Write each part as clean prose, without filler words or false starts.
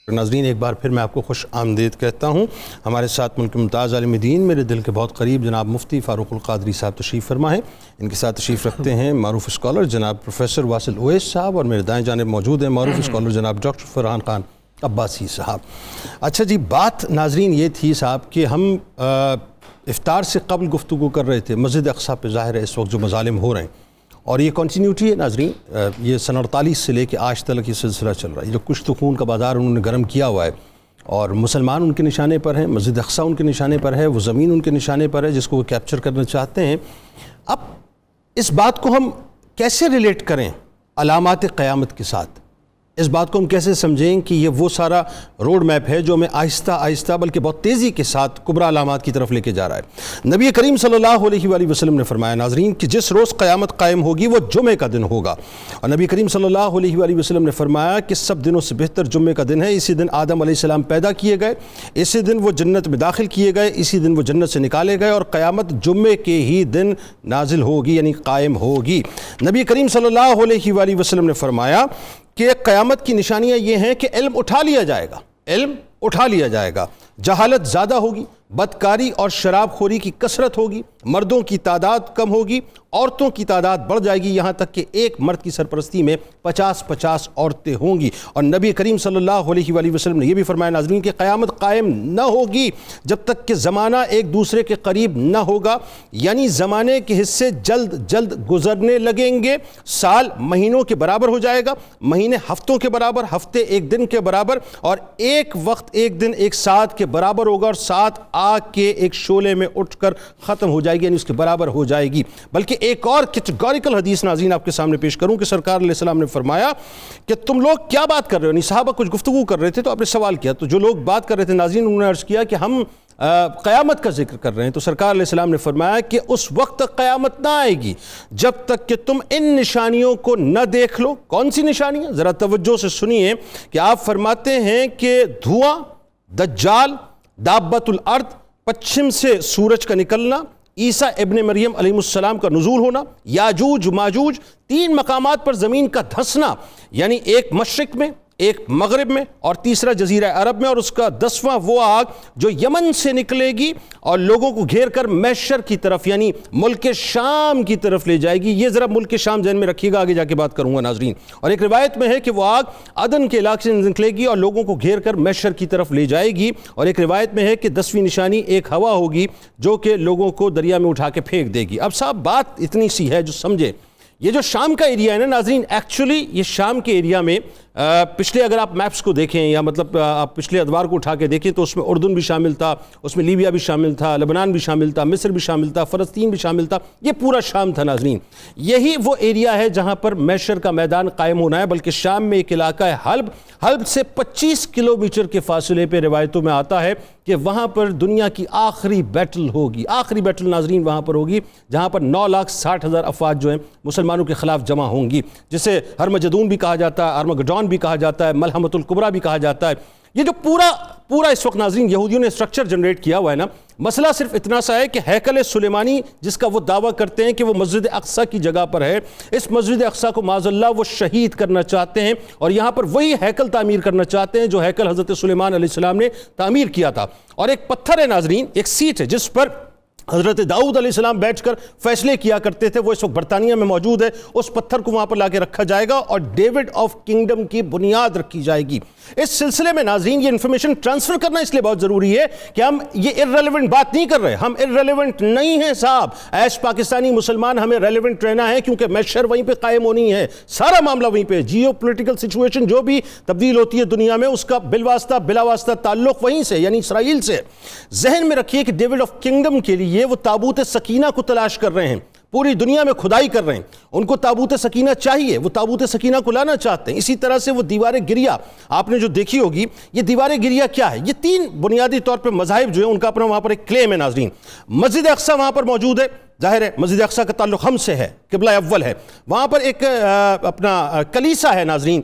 ناظرین ایک بار پھر میں آپ کو خوش آمدید کہتا ہوں. ہمارے ساتھ ملک ممتاز عالم دین میرے دل کے بہت قریب جناب مفتی فاروق القادری صاحب تشریف فرما ہیں. ان کے ساتھ تشریف رکھتے ہیں معروف اسکالر جناب پروفیسر واصل اویس صاحب، اور میرے دائیں جانب موجود ہیں معروف اسکالر جناب ڈاکٹر فرحان خان عباسی صاحب. اچھا جی، بات ناظرین یہ تھی صاحب کہ ہم افطار سے قبل گفتگو کر رہے تھے مسجد اقصیٰ پہ ظاہر ہے اس وقت جو مظالم ہو رہے ہیں، اور یہ کنٹینیوٹی ہے ناظرین. یہ سن 48 سے لے کے آج تک یہ سلسلہ چل رہا ہے. یہ جو کشت خون کا بازار انہوں نے گرم کیا ہوا ہے، اور مسلمان ان کے نشانے پر ہیں، مسجد اقصیٰ ان کے نشانے پر ہے، وہ زمین ان کے نشانے پر ہے جس کو وہ کیپچر کرنا چاہتے ہیں. اب اس بات کو ہم کیسے ریلیٹ کریں علامات قیامت کے ساتھ؟ اس بات کو ہم کیسے سمجھیں کہ یہ وہ سارا روڈ میپ ہے جو ہمیں آہستہ آہستہ بلکہ بہت تیزی کے ساتھ کبریٰ علامات کی طرف لے کے جا رہا ہے؟ نبی کریم صلی اللہ علیہ وآلہ وسلم نے فرمایا ناظرین کہ جس روز قیامت قائم ہوگی وہ جمعے کا دن ہوگا، اور نبی کریم صلی اللہ علیہ وآلہ وسلم نے فرمایا کہ سب دنوں سے بہتر جمعے کا دن ہے. اسی دن آدم علیہ السلام پیدا کیے گئے، اسی دن وہ جنت میں داخل کیے گئے، اسی دن وہ جنت سے نکالے گئے، اور قیامت جمعے کے ہی دن نازل ہوگی یعنی قائم ہوگی. نبی کریم صلی اللہ علیہ وآلہ وسلم نے فرمایا کہ قیامت کی نشانیاں یہ ہیں کہ علم اٹھا لیا جائے گا، علم اٹھا لیا جائے گا، جہالت زیادہ ہوگی، بدکاری اور شراب خوری کی کثرت ہوگی، مردوں کی تعداد کم ہوگی، عورتوں کی تعداد بڑھ جائے گی، یہاں تک کہ ایک مرد کی سرپرستی میں 50 عورتیں ہوں گی. اور نبی کریم صلی اللہ علیہ وآلہ وسلم نے یہ بھی فرمایا ناظرین کہ قیامت قائم نہ ہوگی جب تک کہ زمانہ ایک دوسرے کے قریب نہ ہوگا، یعنی زمانے کے حصے جلد جلد گزرنے لگیں گے. سال مہینوں کے برابر ہو جائے گا، مہینے ہفتوں کے برابر، ہفتے ایک دن کے برابر، اور ایک وقت ایک دن ایک ساتھ کے برابر ہوگا، اور ساتھ آگ کے ایک شعلے میں اٹھ کر ختم ہو جائے گی، یعنی اس کے برابر ہو جائے گی. بلکہ ایک اور کیٹیگوریکل حدیث ناظرین آپ کے سامنے پیش کروں کہ سرکار علیہ السلام نے فرمایا کہ تم لوگ کیا بات کر رہے ہو؟ یعنی صحابہ کچھ گفتگو کر رہے تھے تو آپ نے سوال کیا، تو جو لوگ بات کر رہے تھے ناظرین انہوں نے عرض کیا کہ ہم قیامت کا ذکر کر رہے ہیں. تو سرکار علیہ السلام نے فرمایا کہ اس وقت تک قیامت نہ آئے گی جب تک کہ تم ان نشانیوں کو نہ دیکھ لو. کون سی نشانیاں؟ ذرا توجہ سے سنیے کہ آپ فرماتے ہیں کہ دھواں، دجال، دابت الارض، پچھم سے سورج کا نکلنا، عیسیٰ ابن مریم علیہ السلام کا نزول ہونا، یاجوج ماجوج، 3 مقامات پر زمین کا دھسنا، یعنی ایک مشرق میں، ایک مغرب میں، اور تیسرا جزیرہ عرب میں، اور اس کا 10واں وہ آگ جو یمن سے نکلے گی اور لوگوں کو گھیر کر محشر کی طرف یعنی ملک شام کی طرف لے جائے گی. یہ ذرا ملک شام ذہن میں رکھیے گا، آگے جا کے بات کروں گا ناظرین. اور ایک روایت میں ہے کہ وہ آگ عدن کے علاقے سے نکلے گی اور لوگوں کو گھیر کر محشر کی طرف لے جائے گی. اور ایک روایت میں ہے کہ 10ویں نشانی ایک ہوا ہوگی جو کہ لوگوں کو دریا میں اٹھا کے پھینک دے گی. اب صاحب بات اتنی سی ہے جو سمجھے، یہ جو شام کا ایریا ہے نا ناظرین، ایکچولی یہ شام کے ایریا میں پچھلے اگر آپ میپس کو دیکھیں یا مطلب آپ پچھلے ادوار کو اٹھا کے دیکھیں تو اس میں اردن بھی شامل تھا، اس میں لیبیا بھی شامل تھا، لبنان بھی شامل تھا، مصر بھی شامل تھا، فلسطین بھی شامل تھا. یہ پورا شام تھا ناظرین. یہی وہ ایریا ہے جہاں پر محشر کا میدان قائم ہونا ہے. بلکہ شام میں ایک علاقہ ہے حلب، حلب سے 25 کلومیٹر کے فاصلے پہ روایتوں میں آتا ہے کہ وہاں پر دنیا کی آخری بیٹل ہوگی. آخری بیٹل ناظرین وہاں پر ہوگی جہاں پر 9,60,000 افواج جو ہیں مسلمانوں کے خلاف جمع ہوں گی، جسے ہرمجدون بھی کہا جاتا ہے، ارمگڈون بھی کہا جاتا ہے، ملحمۃ الکبریٰ بھی کہا جاتا ہے. یہ جو پورا اس وقت ناظرین یہودیوں نے اسٹرکچر جنریٹ کیا ہوا ہے نا، مسئلہ صرف اتنا سا ہے کہ ہیکل سلیمانی جس کا وہ دعویٰ کرتے ہیں کہ وہ مسجد اقصیٰ کی جگہ پر ہے، اس مسجد اقصیٰ کو معاذ اللہ وہ شہید کرنا چاہتے ہیں اور یہاں پر وہی ہیکل تعمیر کرنا چاہتے ہیں جو ہیکل حضرت سلیمان علیہ السلام نے تعمیر کیا تھا. اور ایک پتھر ہے ناظرین، ایک سیٹ ہے جس پر حضرت داؤد علیہ السلام بیٹھ کر فیصلے کیا کرتے تھے، وہ اس وقت برطانیہ میں موجود ہے. اس پتھر کو وہاں پر لا کے رکھا جائے گا اور ڈیوڈ آف کنگڈم کی بنیاد رکھی جائے گی. اس سلسلے میں ناظرین یہ انفارمیشن ٹرانسفر کرنا اس لیے بہت ضروری ہے کہ ہم یہ ارریلیونٹ بات نہیں کر رہے، ہم ارریلیونٹ نہیں ہیں صاحب. ایس پاکستانی مسلمان ہمیں ریلیونٹ رہنا ہے کیونکہ محشر وہیں پہ قائم ہونی ہے، سارا معاملہ وہیں پہ. جیو پولیٹیکل سچویشن جو بھی تبدیل ہوتی ہے دنیا میں اس کا بالواسطہ بلا واسطہ تعلق وہیں سے یعنی اسرائیل سے. ذہن میں رکھیے کہ ڈیوڈ آف کنگڈم کے لیے وہ تابوت سکینہ کو تلاش کر رہے ہیں، پوری دنیا میں کھدائی کر رہے ہیں. ان کو تابوت سکینہ چاہیے، وہ تابوت سکینہ کو لانا چاہتے ہیں. اسی طرح سے وہ دیوار گریہ آپ نے جو دیکھی ہوگی، یہ دیوار گریہ کیا ہے؟ یہ 3 بنیادی طور پہ مذاہب جو ہیں ان کا اپنا وہاں پر ایک کلیم ہے ناظرین. مسجد اقصیٰ وہاں پر موجود ہے، ظاہر ہے مسجد اقصیٰ کا تعلق ہم سے ہے، قبلہ اول ہے، وہاں پر ایک اپنا کلیسا ہے ناظرین،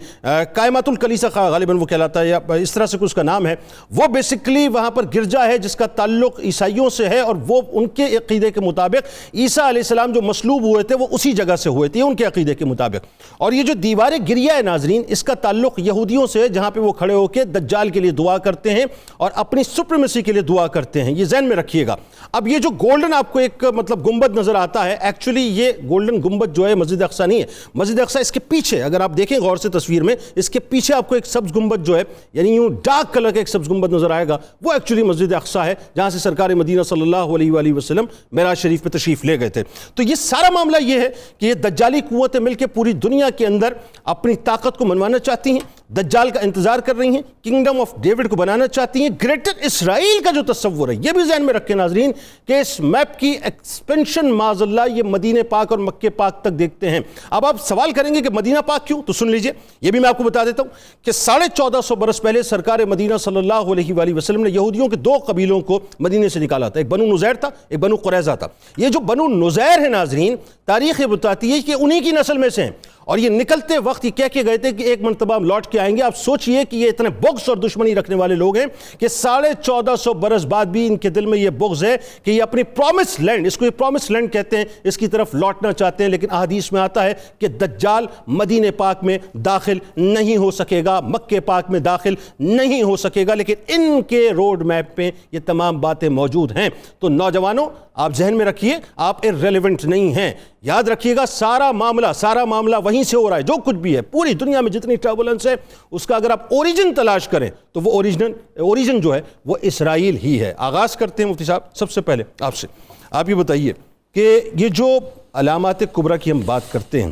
قائمۃ الکلیسا غالباً وہ کہلاتا ہے یا اس طرح سے اس کا نام ہے، وہ بیسیکلی وہاں پر گرجا ہے جس کا تعلق عیسائیوں سے ہے، اور وہ ان کے عقیدے کے مطابق عیسیٰ علیہ السلام جو مصلوب ہوئے تھے وہ اسی جگہ سے ہوئے تھے ان کے عقیدے کے مطابق. اور یہ جو دیوار گریہ ہے ناظرین، اس کا تعلق یہودیوں سے ہے جہاں پہ وہ کھڑے ہو کے دجال کے لیے دعا کرتے ہیں اور اپنی سپریمیسی کے لیے دعا کرتے ہیں. یہ ذہن میں رکھیے گا. اب یہ جو گولڈن آپ کو ایک مطلب گنبد نظر آتا ہے، ایکچولی یہ گولڈن گنبد جو ہے مسجد اقصیٰ نہیں ہے. مسجد اقصیٰ اس کے پیچھے، اگر آپ دیکھیں غور سے تصویر میں، اس کے پیچھے آپ کو ایک سبز گنبد جو ہے، یعنی یوں ڈارک کلر کا ایک سبز گنبد نظر آئے گا، وہ ایکچولی مسجد اقصیٰ ہے جہاں سے سرکار مدینہ صلی اللہ علیہ وآلہ وسلم معراج شریف پہ تشریف لے گئے تھے. تو یہ سارا معاملہ یہ ہے کہ یہ دجالی قوتیں مل کے پوری دنیا کے اندر اپنی طاقت کو منوانا چاہتی ہیں، دجال کا انتظار کر رہی ہیں، کنگڈم آف ڈیوڈ کو بنانا چاہتی ہیں. گریٹر اسرائیل کا جو تصور ہے، یہ بھی ذہن میں رکھیں ناظرین کہ اس میپ کی ایکسپینشن معاذ اللہ یہ مدینہ پاک اور مکہ پاک تک دیکھتے ہیں. اب آپ سوال کریں گے کہ مدینہ پاک کیوں؟ تو سن لیجئے، یہ بھی میں آپ کو بتا دیتا ہوں کہ 1450 برس پہلے سرکار مدینہ صلی اللہ علیہ وآلہ وسلم نے یہودیوں کے 2 قبیلوں کو مدینہ سے نکالا تھا. ایک بنو نزیر تھا، ایک بنو قریظہ تھا. یہ جو بنو نزیر ہے ناظرین، تاریخ یہ بتاتی ہے کہ انہی کی نسل میں سے ہیں، اور یہ نکلتے وقت یہ کہہ کے گئے تھے کہ ایک مرتبہ ہم لوٹ کے آئیں گے. آپ سوچئے کہ یہ اتنے بغض اور دشمنی رکھنے والے لوگ ہیں کہ 1450 برس بعد بھی ان کے دل میں یہ بغض ہے کہ یہ اپنی پرومس لینڈ، اس کو یہ پرومس لینڈ کہتے ہیں، اس کی طرف لوٹنا چاہتے ہیں. لیکن احادیث میں آتا ہے کہ دجال مدینہ پاک میں داخل نہیں ہو سکے گا، مکہ پاک میں داخل نہیں ہو سکے گا. لیکن ان کے روڈ میپ پہ یہ تمام باتیں موجود ہیں. تو نوجوانوں آپ ذہن میں رکھیے، آپ ارریلیونٹ نہیں ہیں. یاد رکھیے گا سارا معاملہ وہیں سے ہو رہا ہے. جو کچھ بھی ہے پوری دنیا میں جتنی ٹربولنس ہے، اس کا اگر آپ اوریجن تلاش کریں تو وہ اوریجن جو ہے وہ اسرائیل ہی ہے. آغاز کرتے ہیں مفتی صاحب سب سے پہلے آپ سے. آپ یہ بتائیے کہ یہ جو علامات کبریٰ کی ہم بات کرتے ہیں،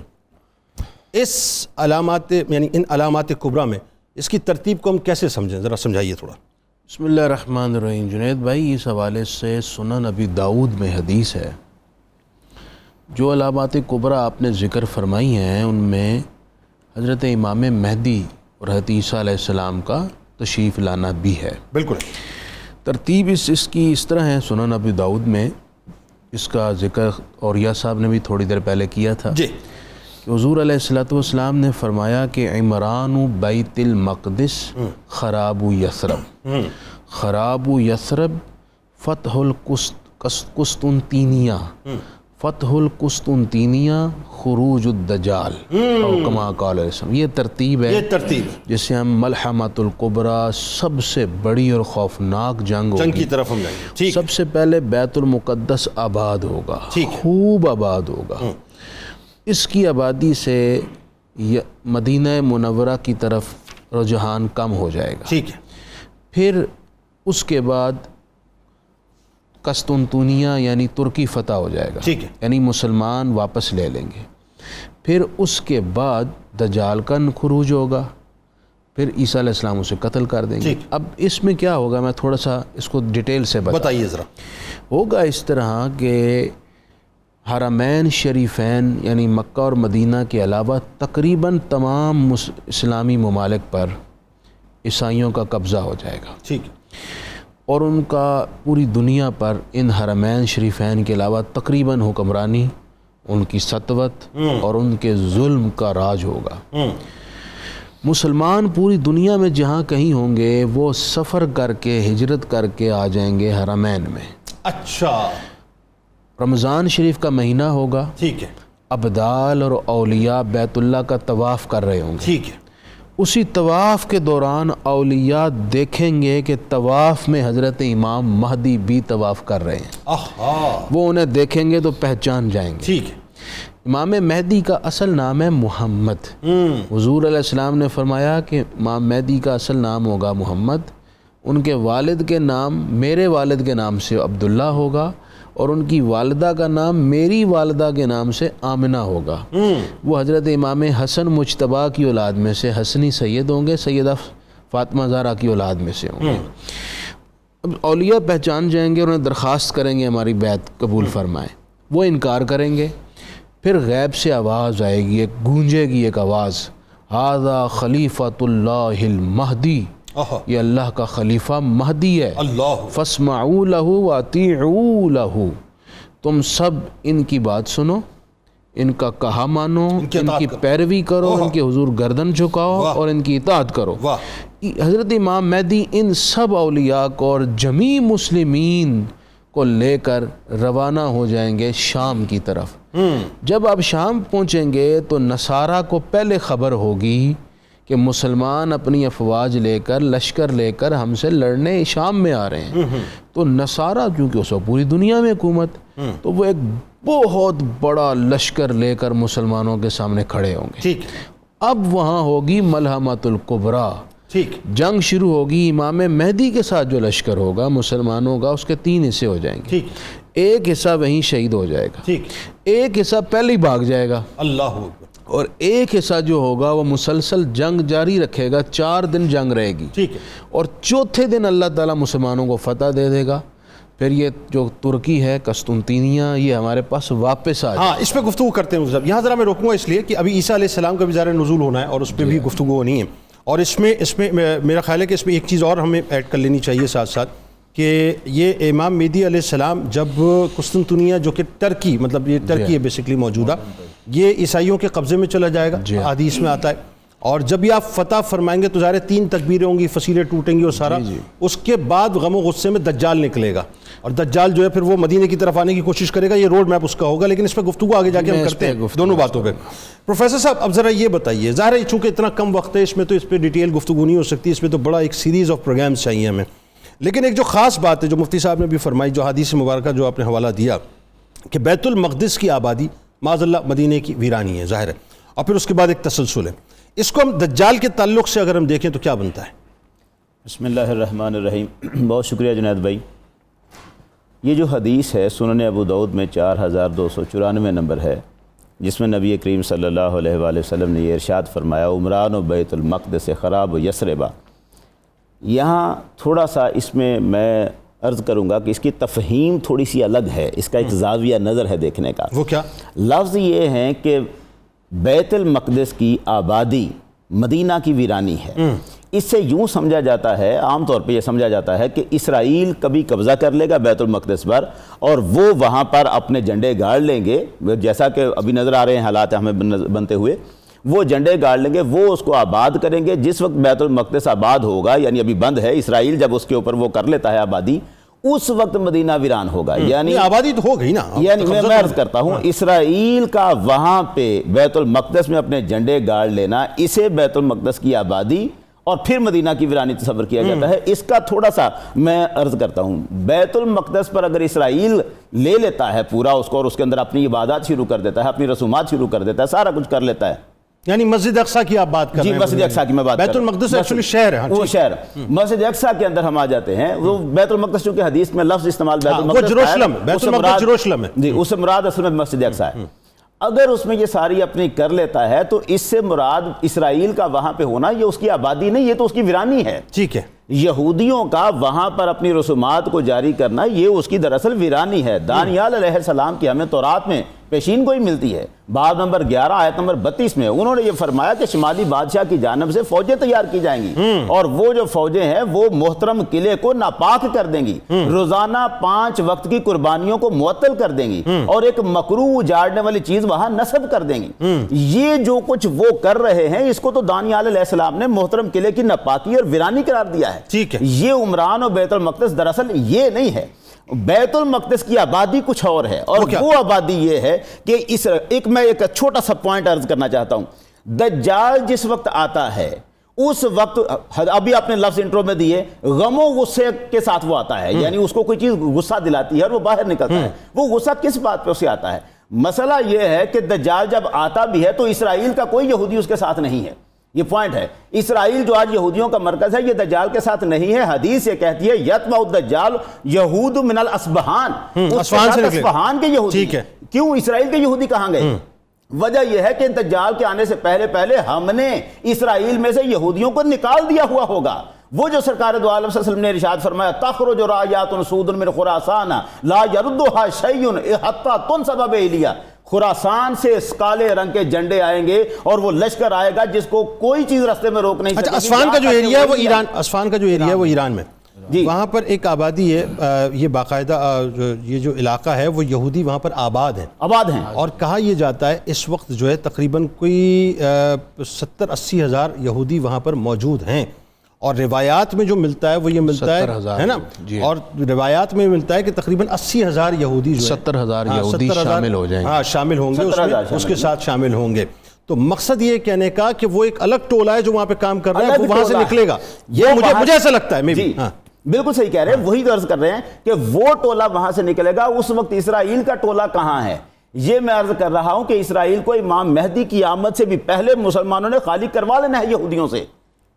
اس علامات یعنی ان علامات کبریٰ میں اس کی ترتیب کو ہم کیسے سمجھیں؟ ذرا سمجھائیے تھوڑا. بسم اللہ الرحمن الرحیم. جنید بھائی، اس حوالے سے سنن ابی داؤد میں حدیث ہے. جو علامات کبریٰ آپ نے ذکر فرمائی ہیں ان میں حضرت امام مہدی اور حضرت عیسیٰ علیہ السلام کا تشریف لانا بھی ہے. بالکل. ترتیب اس کی اس طرح ہے سنن ابی داؤد میں. اس کا ذکر اوریہ صاحب نے بھی تھوڑی دیر پہلے کیا تھا جی، کہ حضور علیہ السلام نے فرمایا کہ عمران بیت المقدس خراب یثرب، خراب یثرب فتح القسطنطینیہ، فتح القسطنطینیہ خروج الدجال، اور کما قال علیہ السلام. یہ ترتیب ہے جسے ہم ملحمۃ الکبریٰ، سب سے بڑی اور خوفناک جنگ کی طرف ہم جائیں گے. سب سے پہلے بیت المقدس آباد ہوگا، خوب آباد ہوگا. اس کی آبادی سے مدینہ منورہ کی طرف رجحان کم ہو جائے گا. ٹھیک ہے. پھر اس کے بعد قسطنطنیہ یعنی ترکی فتح ہو جائے گا. ٹھیک ہے. یعنی مسلمان واپس لے لیں گے. پھر اس کے بعد دجال کا خروج ہوگا. پھر عیسیٰ علیہ السلام اسے قتل کر دیں گے. اب اس میں کیا ہوگا، میں تھوڑا سا اس کو ڈیٹیل سے بتائیے ذرا. ہوگا اس طرح کہ حرمین شریفین یعنی مکہ اور مدینہ کے علاوہ تقریباً تمام اسلامی ممالک پر عیسائیوں کا قبضہ ہو جائے گا. ٹھیک. اور ان کا پوری دنیا پر ان حرمین شریفین کے علاوہ تقریباً حکمرانی، ان کی سطوت اور ان کے ظلم کا راج ہوگا. مسلمان پوری دنیا میں جہاں کہیں ہوں گے وہ سفر کر کے ہجرت کر کے آ جائیں گے حرمین میں. اچھا. رمضان شریف کا مہینہ ہوگا. ٹھیک ہے. ابدال اور اولیاء بیت اللہ کا طواف کر رہے ہوں گے. ٹھیک ہے. اسی طواف کے دوران اولیاء دیکھیں گے کہ طواف میں حضرت امام مہدی بھی طواف کر رہے ہیں. وہ انہیں دیکھیں گے تو پہچان جائیں گے. ٹھیک ہے. امام مہدی کا اصل نام ہے محمد. حضور علیہ السلام نے فرمایا کہ امام مہدی کا اصل نام ہوگا محمد. ان کے والد کے نام میرے والد کے نام سے عبداللہ ہوگا، اور ان کی والدہ کا نام میری والدہ کے نام سے آمنہ ہوگا. وہ حضرت امام حسن مجتبیٰ کی اولاد میں سے حسنی سید ہوں گے، سیدہ فاطمہ زہرا کی اولاد میں سے ہوں گے. اب اولیاء پہچان جائیں گے اور انہیں درخواست کریں گے ہماری بیعت قبول فرمائیں. وہ انکار کریں گے. پھر غیب سے آواز آئے گی، ایک گونجے گی ایک آواز، ھذا خلیفۃ اللہ المہدی، یہ اللہ کا خلیفہ مہدی ہے. فاسمعوا لہ واطیعوا لہ، تم سب ان کی بات سنو، ان کا کہا مانو، ان کی پیروی کرو، ان کے حضور گردن جھکاؤ اور ان کی اطاعت کرو۔ حضرت امام مہدی ان سب اولیاء کو اور جمیع مسلمین کو لے کر روانہ ہو جائیں گے شام کی طرف۔ جب آپ شام پہنچیں گے تو نصارہ کو پہلے خبر ہوگی کہ مسلمان اپنی افواج لے کر، لشکر لے کر ہم سے لڑنے شام میں آ رہے ہیں۔ تو نصارہ کیونکہ اس وقت پوری دنیا میں حکومت، تو وہ ایک بہت بڑا لشکر لے کر مسلمانوں کے سامنے کھڑے ہوں گے۔ اب وہاں ہوگی ملحمۃ الکبریٰ، جنگ شروع ہوگی۔ امام مہدی کے ساتھ جو لشکر ہوگا مسلمانوں کا، اس کے 3 حصے ہو جائیں گے۔ ایک حصہ وہیں شہید ہو جائے گا، ایک حصہ پہلے ہی بھاگ جائے گا، اللہ، اور ایک حصہ جو ہوگا وہ مسلسل جنگ جاری رکھے گا، 4 دن جنگ رہے گی، اور چوتھے دن اللہ تعالیٰ مسلمانوں کو فتح دے دے گا۔ پھر یہ جو ترکی ہے قسطنطینیہ، یہ ہمارے پاس واپس آ جائے۔ ہاں، اس پہ گفتگو کرتے ہیں صاحب۔ یہاں ذرا میں روکوں گا اس لیے کہ ابھی عیسیٰ علیہ السلام کا بھی ظاہر نزول ہونا ہے اور اس پہ بھی گفتگو ہونی ہے، اور اس میں میرا خیال ہے کہ اس میں ایک چیز اور ہمیں ایڈ کر لینی چاہیے ساتھ ساتھ، کہ یہ امام مہدی علیہ السلام جب قسطنطنیہ جو کہ ترکی، مطلب یہ ترکی ہے بیسکلی موجودہ، یہ عیسائیوں کے قبضے میں چلا جائے گا، حدیث میں آتا ہے، اور جب یہ آپ فتح فرمائیں گے تو ظاہر 3 تکبیریں ہوں گی، فصیلیں ٹوٹیں گی اور سارا، اس کے بعد غم و غصے میں دجال نکلے گا، اور دجال جو ہے پھر وہ مدینے کی طرف آنے کی کوشش کرے گا۔ یہ روڈ میپ اس کا ہوگا، لیکن اس پہ گفتگو آگے جا کے ہم کرتے ہیں دونوں باتوں پہ۔ پروفیسر صاحب اب ذرا یہ بتائیے، ظاہر ہے چونکہ اتنا کم وقت ہے، اس میں تو اس پہ ڈیٹیل گفتگو نہیں ہو سکتی، اس میں تو بڑا ایک سیریز آف پروگرامز چاہیے ہمیں، لیکن ایک جو خاص بات ہے جو مفتی صاحب نے بھی فرمائی، جو حدیث مبارکہ جو آپ نے حوالہ دیا کہ بیت المقدس کی آبادی معاذ اللہ مدینے کی ویرانی ہے، ظاہر ہے، اور پھر اس کے بعد ایک تسلسل ہے، اس کو ہم دجال کے تعلق سے اگر ہم دیکھیں تو کیا بنتا ہے؟ بسم اللہ الرحمن الرحیم۔ بہت شکریہ جنید بھائی۔ یہ جو حدیث ہے سنن ابو داؤد میں 4294 نمبر ہے، جس میں نبی کریم صلی اللہ علیہ وآلہ وسلم نے یہ ارشاد فرمایا، عمران و بیت المقدس خراب و یثربا۔ یہاں تھوڑا سا اس میں عرض کروں گا کہ اس کی تفہیم تھوڑی سی الگ ہے، اس کا ایک زاویہ نظر ہے دیکھنے کا۔ وہ کیا؟ لفظ یہ ہے کہ بیت المقدس کی آبادی مدینہ کی ویرانی ہے۔ اس سے یوں سمجھا جاتا ہے، عام طور پہ یہ سمجھا جاتا ہے کہ اسرائیل کبھی قبضہ کر لے گا بیت المقدس پر، اور وہ وہاں پر اپنے جھنڈے گاڑ لیں گے، جیسا کہ ابھی نظر آ رہے ہیں حالات ہمیں بنتے ہوئے، وہ جھنڈے گاڑ لیں گے، وہ اس کو آباد کریں گے۔ جس وقت بیت المقدس آباد ہوگا، یعنی ابھی بند ہے، اسرائیل جب اس کے اوپر وہ کر لیتا ہے آبادی، اس وقت مدینہ ویران ہوگا۔ یعنی آبادی تو ہو گئی نا، یعنی میں عرض کرتا ہوں، اسرائیل کا وہاں پہ بیت المقدس میں اپنے جھنڈے گاڑ لینا، اسے بیت المقدس کی آبادی اور پھر مدینہ کی ویرانی تصور کیا جاتا ہے۔ اس کا تھوڑا سا میں عرض کرتا ہوں، بیت المقدس پر اگر اسرائیل لے لیتا ہے پورا اس کو، اور اس کے اندر اپنی عبادات شروع کر دیتا ہے، اپنی رسومات شروع کر دیتا ہے، سارا کچھ کر لیتا ہے، یعنی مسجد اقصیٰ کی آپ بات کر رہے ہیں؟ جی، مسجد اقصیٰ کی میں بات کر رہا ہوں۔ بیت المقدس ایکچولی شہر ہے، وہ شہر، مسجد اقصیٰ کے اندر ہم آ جاتے ہیں۔ وہ بیت المقدس چونکہ حدیث میں لفظ استعمال بیت المقدس، جروشلم، بیت المقدس جروشلم ہے، جی، اس سے مراد اصل میں مسجد اقصیٰ ہے۔ اگر اس میں یہ ساری اپنی کر لیتا ہے تو اس سے مراد اسرائیل کا وہاں پہ ہونا، یہ اس کی آبادی نہیں، یہ تو اس کی ویرانی ہے۔ ٹھیک ہے، یہودیوں کا وہاں پر اپنی رسومات کو جاری کرنا، یہ اس کی دراصل ویرانی ہے۔ دانیال علیہ السلام کی ہمیں تورات میں پیشین گوئی ملتی ہے، باب نمبر 11 آیت نمبر 32 میں انہوں نے یہ فرمایا کہ شمالی بادشاہ کی جانب سے فوجیں تیار کی جائیں گی، اور وہ جو فوجیں ہیں وہ محترم قلعے کو ناپاک کر دیں گی، روزانہ 5 وقت کی قربانیوں کو معطل کر دیں گی، اور ایک مکروہ اجاڑنے والی چیز وہاں نصب کر دیں گی۔ یہ جو کچھ وہ کر رہے ہیں، اس کو تو دانیال علیہ السلام نے محترم قلعے کی ناپاکی اور ویرانی قرار دیا ہے۔ ٹھیک ہے، یہ عمران و بیت المقدس دراصل یہ نہیں ہے۔ بیت المقدس کی آبادی کچھ اور ہے، اور وہ آبادی یہ ہے کہ میں ایک چھوٹا سا پوائنٹ عرض کرنا چاہتا ہوں۔ دجال جس وقت آتا ہے اس وقت، ابھی آپ نے لفظ انٹرو میں دیے، غم و غصے کے ساتھ وہ آتا ہے، یعنی اس کو کوئی چیز غصہ دلاتی ہے اور وہ باہر نکلتا ہے۔ وہ غصہ کس بات پہ اسے آتا ہے؟ مسئلہ یہ ہے کہ دجال جب آتا بھی ہے تو اسرائیل کا کوئی یہودی اس کے ساتھ نہیں ہے، یہ پوائنٹ ہے۔ اسرائیل جو آج یہودیوں کا مرکز ہے، یہ دجال کے ساتھ نہیں ہے۔ حدیث یہ کہتی ہے یتبع الدجال یہود من الاسبہان، اسبہان کے یہودی۔ کیوں اسرائیل کے یہودی کہاں گئے؟ وجہ یہ ہے کہ دجال کے آنے سے پہلے ہم نے اسرائیل میں سے یہودیوں کو نکال دیا ہوا ہوگا۔ وہ جو سرکار دو عالم صلی اللہ علیہ وسلم نے ارشاد فرمایا، تخرج رایات سود من خراسان لا یردها شیء حتی تنصب بإیلیا، خراسان سے اس کالے رنگ کے جھنڈے آئیں گے اور وہ لشکر آئے گا جس کو کوئی چیز رستے میں روک نہیں سکے۔ اصفہان کا جو ایریا ہے وہ ایران، اصفہان کا جو ایریا ہے وہ ایران میں، وہاں پر ایک آبادی ہے، یہ باقاعدہ یہ جو علاقہ ہے وہ یہودی وہاں پر آباد ہیں، اور کہا یہ جاتا ہے اس وقت جو ہے تقریباً کوئی 70-80 ہزار یہودی وہاں پر موجود ہیں، اور روایات میں جو ملتا ہے وہ یہ ملتا ہے نا، اور روایات میں ملتا ہے کہ تقریباً 80 ہزار یہودی جو 70 ہزار یہودی شامل ہو جائیں گے، ہاں شامل ہوں گے، اس کے ساتھ شامل ہوں گے۔ تو مقصد یہ کہنے کا کہ وہ ایک الگ ٹولہ ہے جو وہاں پہ کام کر رہا ہے، وہ وہاں سے نکلے گا، یہ مجھے ایسا لگتا ہے۔ جی بالکل صحیح کہہ رہے ہیں، وہی عرض کر رہے ہیں کہ وہ ٹولہ وہاں سے نکلے گا۔ اس وقت اسرائیل کا ٹولہ کہاں ہے؟ یہ میں عرض کر رہا ہوں کہ اسرائیل کو امام مہدی کی آمد سے بھی پہلے مسلمانوں نے خالی کروا لینا ہے یہودیوں سے،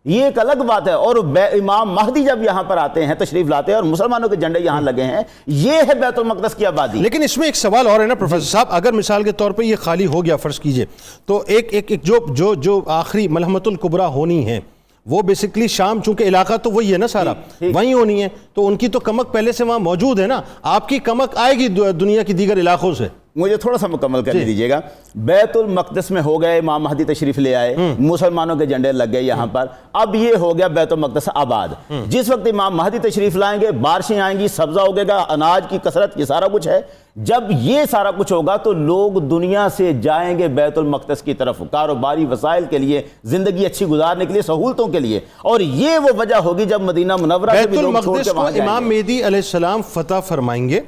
یہ ایک الگ بات ہے۔ اور امام مہدی جب یہاں پر آتے ہیں، تشریف لاتے ہیں، اور مسلمانوں کے جھنڈے یہاں لگے ہیں، یہ ہے بیت المقدس کی آبادی۔ لیکن اس میں ایک سوال اور ہے نا پروفیسر صاحب، اگر مثال کے طور پہ یہ خالی ہو گیا فرض کیجئے، تو ایک جو آخری ملحمۃ الکبریٰ ہونی ہے وہ بیسکلی شام، چونکہ علاقہ تو وہی ہے نا سارا، وہیں ہونی ہے، تو ان کی تو کمک پہلے سے وہاں موجود ہے نا، آپ کی کمک آئے گی دنیا کی دیگر علاقوں سے۔ مجھے تھوڑا سا مکمل کرنے دیجئے گا۔ بیت المقدس میں ہو گئے، امام مہدی تشریف لے آئے، مسلمانوں کے جھنڈے لگ گئے یہاں پر، اب یہ ہو گیا بیت المقدس آباد۔ جس وقت امام مہدی تشریف لائیں گے، بارشیں آئیں گی، سبزہ اگے گا، اناج کی کثرت، یہ سارا کچھ ہے۔ جب یہ سارا کچھ ہوگا تو لوگ دنیا سے جائیں گے بیت المقدس کی طرف، کاروباری وسائل کے لیے، زندگی اچھی گزارنے کے لیے، سہولتوں کے لیے، اور یہ وہ وجہ ہوگی جب مدینہ منورہ سے بھی لوگ چھوڑ کے وہاں جائیں گے۔ امام مہدی علیہ السلام فتح فرمائیں گے،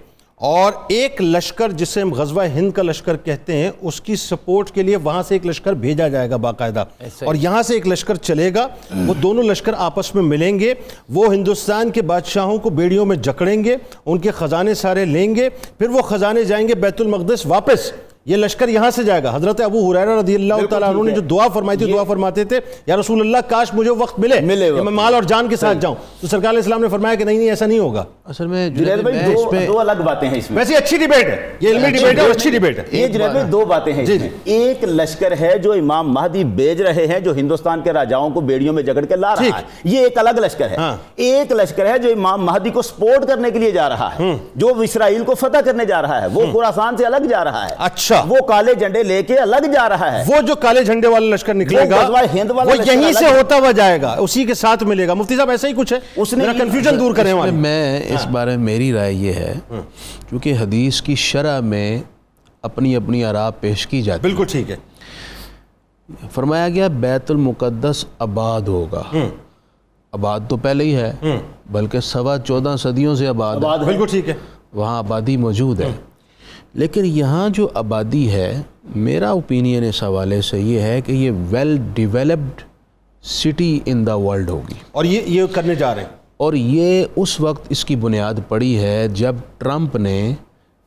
اور ایک لشکر جسے ہم غزوہ ہند کا لشکر کہتے ہیں، اس کی سپورٹ کے لیے وہاں سے ایک لشکر بھیجا جائے گا باقاعدہ، اور یہاں سے ایک لشکر چلے گا، وہ دونوں لشکر آپس میں ملیں گے، وہ ہندوستان کے بادشاہوں کو بیڑیوں میں جکڑیں گے، ان کے خزانے سارے لیں گے، پھر وہ خزانے جائیں گے بیت المقدس واپس، یہ لشکر یہاں سے جائے گا۔ حضرت ابو ہریرہ رضی اللہ تعالیٰ عنہ نے جو دعا فرمائی تھی، دعا فرماتے تھے یا رسول اللہ کاش مجھے وقت ملے کہ میں مال اور جان کے ساتھ جاؤں، تو سرکار علیہ السلام نے فرمایا کہ نہیں ایسا نہیں ہوگا۔ اصل میں جنید بھائی دو الگ باتیں ہیں اس میں، ویسے اچھی ڈیبیٹ ہے، یہ علمی ڈیبیٹ ہے اور اچھی ڈیبیٹ ہے۔ یہ جنید بھائی دو باتیں ہیں اس میں، ایک لشکر ہے جو امام مہدی بھیج رہے ہیں، جو ہندوستان کے راجاؤں کو بیڑیوں میں جکڑ کے لا رہا ہے، یہ ایک الگ لشکر ہے۔ ایک لشکر ہے جو امام مہدی کو سپورٹ کرنے کے لیے جا رہا ہے، جو اسرائیل کو فتح کرنے جا رہا ہے، وہ خراسان سے الگ جا رہا ہے، اچھا وہ کالے جھنڈے لے کے الگ جا رہا ہے، وہ جو کالے جھنڈے والا لشکر نکلے گا وہ یہیں سے ہوتا ہوا جائے گا، اسی کے ساتھ ملے گا۔ مفتی صاحب ایسا ہی کچھ ہے، ذرا کنفیوژن دور کریں ہماری۔ میں اس بارے میں میری رائے یہ ہے، کیونکہ حدیث کی شرح میں اپنی اپنی آراء پیش کی جاتی ہے، بالکل ٹھیک ہے، فرمایا گیا بیت المقدس آباد ہوگا، آباد تو پہلے ہی ہے، بلکہ 14.25 صدیوں سے آباد ہے، بالکل ٹھیک ہے، وہاں آبادی موجود ہے۔ لیکن یہاں جو آبادی ہے، میرا اوپینین اس حوالے سے یہ ہے کہ یہ well developed city in the world ہوگی، اور یہ کرنے جا رہے ہیں، اور یہ اس وقت اس کی بنیاد پڑی ہے جب ٹرمپ نے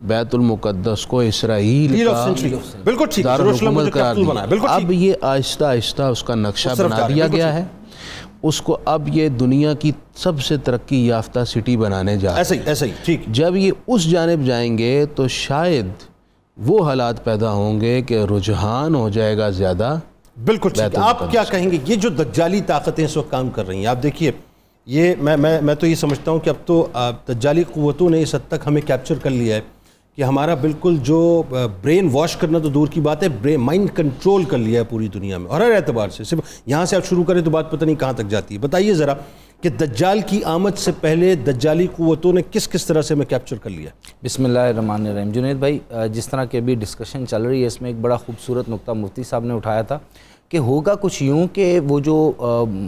بیت المقدس کو اسرائیل کا دارالحکومت قرار دیا۔ اب یہ آہستہ آہستہ اس کا نقشہ بنا دیا گیا ہے، اس کو اب یہ دنیا کی سب سے ترقی یافتہ سٹی بنانے جا رہا ہے۔ ایسا ہی ٹھیک۔ جب یہ اس جانب جائیں گے تو شاید وہ حالات پیدا ہوں گے کہ رجحان ہو جائے گا زیادہ۔ بالکل ٹھیک۔ آپ کیا کہیں گے یہ جو دجالی طاقتیں اس وقت کام کر رہی ہیں؟ آپ دیکھیے، یہ میں تو یہ سمجھتا ہوں کہ اب تو دجالی قوتوں نے اس حد تک ہمیں کیپچر کر لیا ہے کہ ہمارا بالکل جو برین واش کرنا تو دور کی بات ہے، مائنڈ کنٹرول کر لیا ہے پوری دنیا میں، اور ہر اعتبار سے۔ صرف یہاں سے آپ شروع کریں تو بات پتہ نہیں کہاں تک جاتی ہے۔ بتائیے ذرا کہ دجال کی آمد سے پہلے دجالی قوتوں نے کس طرح سے ہمیں کیپچر کر لیا؟ بسم اللہ الرحمن الرحیم۔ جنید بھائی، جس طرح کی ابھی ڈسکشن چل رہی ہے، اس میں ایک بڑا خوبصورت نقطہ مفتی صاحب نے اٹھایا تھا کہ ہوگا کچھ یوں کہ وہ جو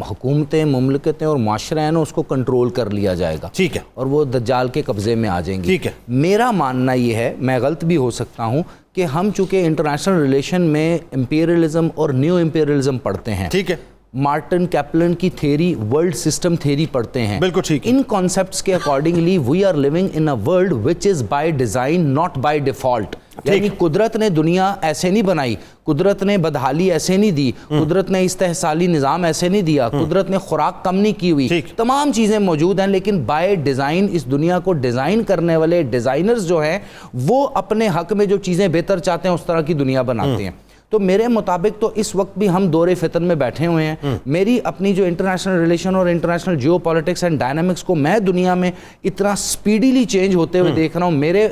حکومتیں، مملکتیں اور معاشرہ ہیں نا، اس کو کنٹرول کر لیا جائے گا، ٹھیک ہے، اور وہ دجال کے قبضے میں آ جائیں گے، ٹھیک ہے۔ میرا ماننا یہ ہے، میں غلط بھی ہو سکتا ہوں، کہ ہم چونکہ انٹرنیشنل ریلیشن میں امپیریلزم اور نیو امپیریلزم پڑھتے ہیں، ٹھیک ہے، مارٹن کیپلن کی تھیری، ورلڈ سسٹم تھیری پڑھتے ہیں، بالکل ٹھیک ہے۔ ان کانسیپٹس کے accordingly we are living in a world which is by design not by default, یعنی قدرت نے دنیا ایسے نہیں بنائی، قدرت نے بدحالی ایسے نہیں دی، قدرت نے استحصالی نظام ایسے نہیں دیا، قدرت نے خوراک کم نہیں کی ہوئی، تمام چیزیں موجود ہیں، لیکن بائی ڈیزائن اس دنیا کو ڈیزائن کرنے والے ڈیزائنرز جو ہیں وہ اپنے حق میں جو چیزیں بہتر چاہتے ہیں اس طرح کی دنیا بناتے ہیں۔ تو میرے مطابق تو اس وقت بھی ہم دور فتن میں بیٹھے ہوئے ہیں. میری اپنی جو انٹرنیشنل ریلیشن اور international geopolitics and dynamics کو میں دنیا میں اتنا سپیڈیلی چینج ہوتے ہوئے دیکھ رہا ہوں. میرے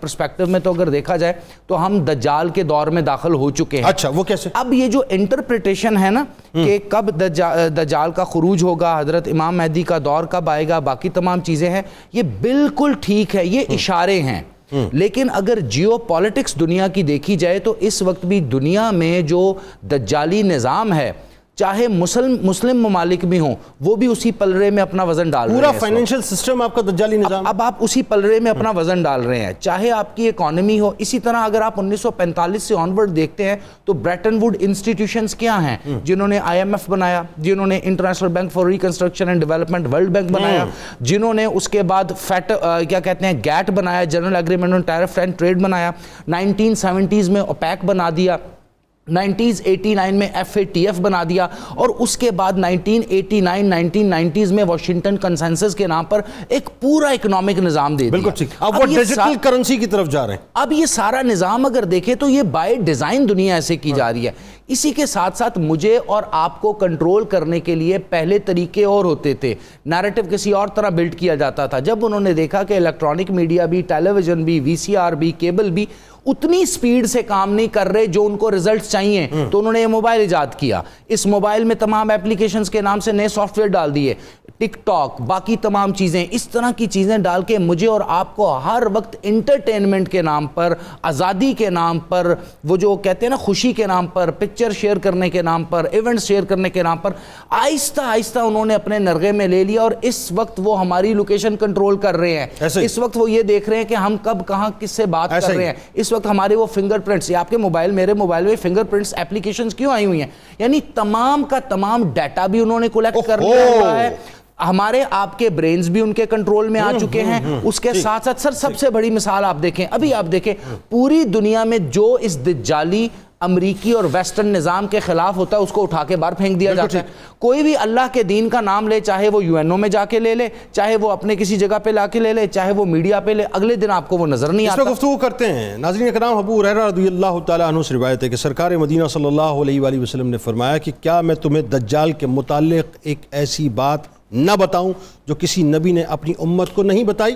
پرسپیکٹو میں تو اگر دیکھا جائے تو ہم دجال کے دور میں داخل ہو چکے ہیں. اچھا وہ کیسے؟ اب یہ جو انٹرپریٹیشن ہے نا کہ کب دجال کا خروج ہوگا, حضرت امام مہدی کا دور کب آئے گا, باقی تمام چیزیں ہیں, یہ بالکل ٹھیک ہے, یہ اشارے ہیں. لیکن اگر جیو پالیٹکس دنیا کی دیکھی جائے تو اس وقت بھی دنیا میں جو دجالی نظام ہے, چاہے مسلم ممالک بھی ہوں, وہ بھی اسی پلڑے میں اپنا وزن ڈال رہے ہیں. پورا فائنینشل سسٹم آپ کا دجالی نظام, اب آپ اسی پلڑے میں اپنا وزن ڈال رہے ہیں, چاہے آپ کی اکانومی ہو. اسی طرح اگر آپ 1945 سے آنورڈ دیکھتے ہیں تو بریٹن ووڈ انسٹیٹیوشنز کیا ہیں, جنہوں نے IMF بنایا, جنہوں نے international bank for reconstruction and development world bank بنایا, جنہوں نے اس کے بعد کیا کہتے ہیں گیٹ بنایا, general agreement on tariff and trade بنایا, 1970s میں اوپیک بنا دیا, 1989 میں FATF بنا دیا, اور اس کے بعد 1989-1990s میں واشنگٹن کنسنسس کے نام پر ایک پورا اکنامک نظام دے دیا. بالکل ٹھیک. اب وہ ڈیجیٹل کرنسی کی طرف جا رہے ہیں. اب یہ سارا نظام اگر دیکھیں تو یہ بائی ڈیزائن دنیا ایسے کی جا رہی ہے. اسی کے ساتھ ساتھ مجھے اور آپ کو کنٹرول کرنے کے لیے پہلے طریقے اور ہوتے تھے, نیریٹو کسی اور طرح بلڈ کیا جاتا تھا. جب انہوں نے دیکھا کہ الیکٹرانک میڈیا بھی, ٹیلی ویژن بھی, VCR بھی, کیبل بھی اتنی سپیڈ سے کام نہیں کر رہے جو ان کو ریزلٹس چاہیے, تو انہوں نے یہ موبائل ایجاد کیا. اس موبائل میں تمام اپلیکیشنز کے نام سے نئے سافٹ ویئر ڈال دیے, ٹک ٹاک, باقی تمام چیزیں, اس طرح کی چیزیں ڈال کے مجھے اور آپ کو ہر وقت انٹرٹینمنٹ کے نام پر, آزادی کے نام پر, وہ جو کہتے ہیں نا خوشی کے نام پر, پکچر شیئر کرنے کے نام پر, ایونٹس شیئر کرنے کے نام پر, آہستہ آہستہ انہوں نے اپنے نرغے میں لے لیا. اور اس وقت وہ ہماری لوکیشن کنٹرول کر رہے ہیں, اس وقت وہ یہ دیکھ رہے ہیں کہ ہم کب کہاں کس سے بات کر رہے ہیں. اس وقت ہمارے وہ فنگر پرنٹس, آپ کے موبائل, میرے موبائل میں فنگر پرنٹس ایپلیکیشنز کیوں آئی ہوئی ہیں, یعنی تمام کا تمام ڈیٹا بھی انہوں نے کولیکٹ کر لیا ہوا ہے. ہمارے آپ کے برینز بھی ان کے کنٹرول میں آ چکے ہیں. اس کے ساتھ ساتھ سر سب سے بڑی مثال آپ دیکھیں, ابھی آپ دیکھیں پوری دنیا میں جو اس دجالی امریکی اور ویسٹرن نظام کے خلاف ہوتا ہے اس کو اٹھا کے باہر پھینک دیا جاتا ہے. کوئی بھی اللہ کے دین کا نام لے, چاہے وہ UNO میں جا کے لے لے, چاہے وہ اپنے کسی جگہ پہ لا کے لے لے, چاہے وہ میڈیا پہ لے, اگلے دن آپ کو وہ نظر نہیں آتا. اس پہ گفتگو کرتے ہیں. ناظرین کرام, ابو ہریرہ رضی اللہ تعالیٰ عنہ سے روایت ہے کہ سرکار مدینہ صلی اللہ علیہ وآلہ وسلم نے فرمایا کہ کیا میں تمہیں دجال کے متعلق ایک ایسی بات نہ بتاؤں جو کسی نبی نے اپنی امت کو نہیں بتائی؟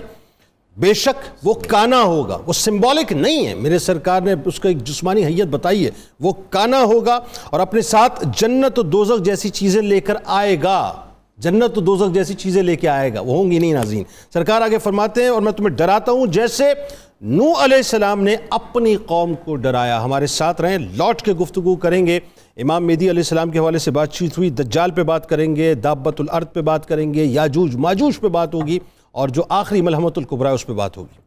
بے شک وہ کانا ہوگا, وہ سمبولک نہیں ہے, میرے سرکار نے اس کو ایک جسمانی حیت بتائی ہے, وہ کانا ہوگا اور اپنے ساتھ جنت و دوزخ جیسی چیزیں لے کر آئے گا. جنت و دوزخ جیسی چیزیں لے کے آئے گا, وہ ہوں گی نہیں. ناظرین سرکار آگے فرماتے ہیں, اور میں تمہیں ڈراتا ہوں جیسے نوح علیہ السلام نے اپنی قوم کو ڈرایا. ہمارے ساتھ رہیں, لوٹ کے گفتگو کریں گے. امام مہدی علیہ السلام کے حوالے سے بات چیت ہوئی, دجال پہ بات کریں گے, دابت الارض پہ بات کریں گے, یاجوج ماجوج پہ بات ہوگی, اور جو آخری ملحمۃ الکبریٰ ہے اس پہ بات ہوگی.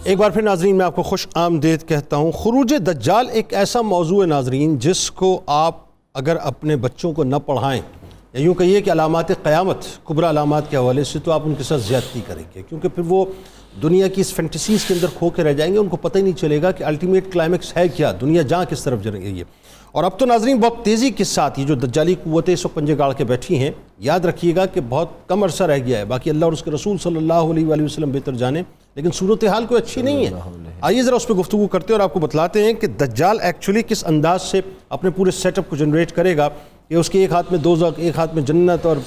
ایک بار پھر ناظرین میں آپ کو خوش آمدید کہتا ہوں. خروج دجال ایک ایسا موضوع ہے ناظرین جس کو آپ اگر اپنے بچوں کو نہ پڑھائیں, یا یوں کہیے کہ علامات قیامت, کبریٰ علامات کے حوالے سے, تو آپ ان کے ساتھ زیادتی کریں گے, کیونکہ پھر وہ دنیا کی اس فینٹیسیز کے اندر کھو کے رہ جائیں گے. ان کو پتہ ہی نہیں چلے گا کہ الٹیمیٹ کلائمیکس ہے کیا, دنیا جہاں کس طرف جا رہی ہے. اور اب تو ناظرین بہت تیزی کے ساتھ یہ جو دجالی قوتیں اس وقت پنجے گاڑ کے بیٹھی ہیں, یاد رکھیے گا کہ بہت کم عرصہ رہ گیا ہے, باقی اللہ اور اس کے رسول صلی اللہ علیہ وآلہ وسلم بہتر جانے, لیکن صورتحال کوئی اچھی نہیں ہے. آئیے ذرا اس پہ گفتگو کرتے ہیں اور آپ کو بتلاتے ہیں کہ دجال ایکچولی کس انداز سے اپنے پورے سیٹ اپ کو جنریٹ کرے گا. کہ اس کے ایک ہاتھ میں دوزخ, ایک ہاتھ میں جنت, اور